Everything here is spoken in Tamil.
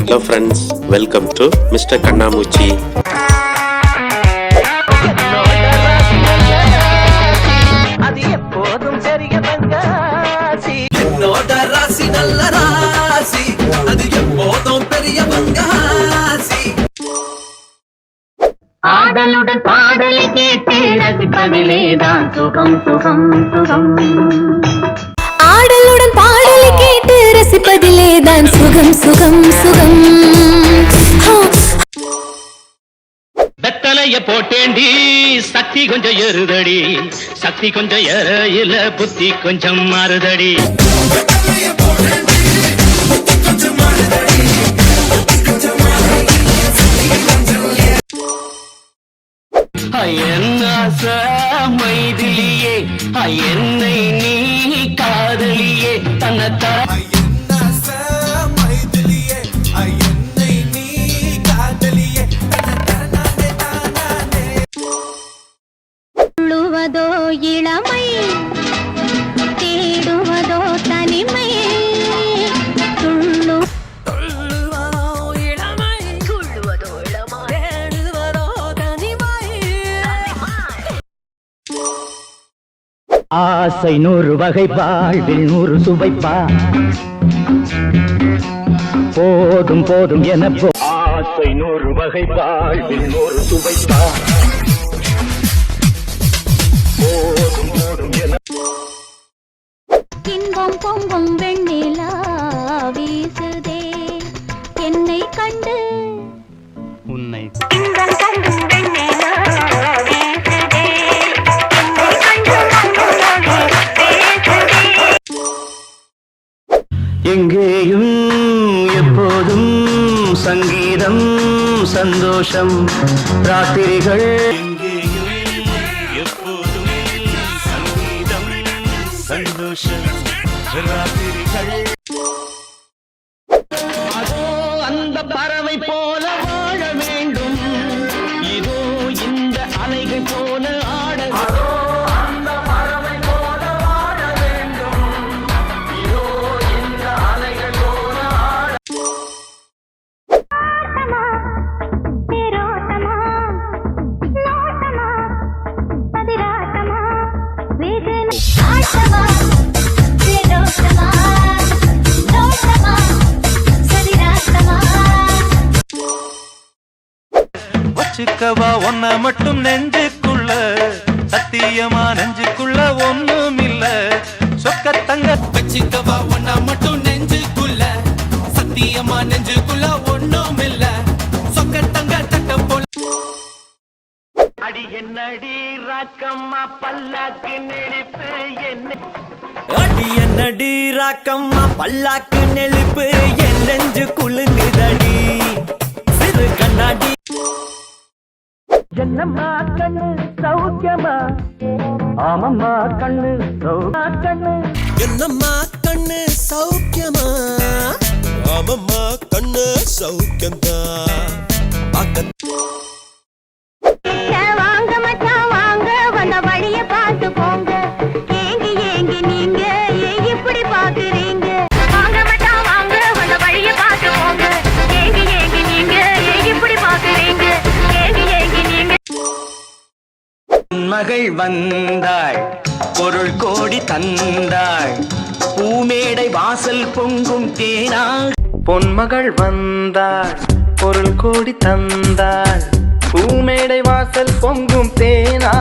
Hello friends, welcome to Mr. Kannamuchi. ஆடலுடன் பாடலை கேட்டு ரசிப்பதிலேதான் சுகம் சுகம் சுகம். ஆடலுடன் பாடலை கேட்டு ரசிப்பதிலேதான் சுகம் சுகம் சுகம். வெத்தலைய போட்டேண்டி சக்தி கொஞ்சம் ஏறுதடி, சக்தி கொஞ்சம் ஏறையில புத்தி கொஞ்சம் மாறுதடி. என்ன மைதிலியே என்னை நீ காதலியே தன்னத்தர துள்ளுவதோ இளமை, தேடுவதோ தனிமை. ஆசை 100 வகை வாழ்வில் 100 சுவைப்பா, போதும் போதும் என ஆசை 100 வகை வாழ்வில் 100 சுவைப்பா, போதும் போதும் என. இன்பம் பொங்கும் வெண்ணிலா வீசுதே என்னை கண்டு, உன்னை இன்பம் பொங்கும் வெண்ணிலா வீசுதே. எங்கேயும் எப்போதும் சங்கீதம் சந்தோஷம் ராத்திரிகள். எங்கேயும் எப்போதும் சங்கீதம் சந்தோஷம் ராத்திரிகள். அதோ அந்த பறவை போல வாழ வேண்டும், இதோ இந்த அலைகள் போல ஆட. வச்சுக்கவா ஒன்ன மட்டும் நெஞ்சுக்குள்ள, சத்தியமா நெஞ்சுக்குள்ள ஒண்ணும் இல்ல சொக்கத்தங்க. வச்சுக்கவா ஒன்ன மட்டும் நெஞ்சுக்குள்ள, சத்தியமா நெஞ்சுக்குள்ள ஒண்ணும் இல்ல சொக்கத்தங்க தட்ட போல. அடி என்னடி ராக்கம்மா பல்லாக்கு நெளிப்பு என்ன, அடி என்னடி ராக்கம்மா பல்லாக்கு நெளிப்பு என் நெஞ்சு குலுங்குதடி சிறு கண்ணாடி. என்னம்மா கண்ணு சௌக்கியமா, ஆமம்மா கண்ணு கண்ணு. என்னம்மா கண்ணு சௌக்கியமா, ஆமம்மா கண்ணு சௌக்கியம்தா. வாங்க மச்சான் வாங்க, வந்த வழிய பார்த்து போங்க. ஏங்கி ஏங்கி நீங்க இப்படி பாக்குறீங்க. வாங்க மச்சான் வாங்க, வந்த வழிய பார்த்து போங்க. ஏங்கி ஏங்கி நீங்க இப்படி பாக்குறீங்க. ஏங்கி ஏங்கி நீங்க. மகள் வந்தாள் பொருள் கோடி தந்தாள், பூமேடை வாசல் பொங்கும் தேனா. பொன்மகள் வந்தாள் பொருள் கோடி தந்தாள், பூமேடை வாசல் பொங்கும் தேனா.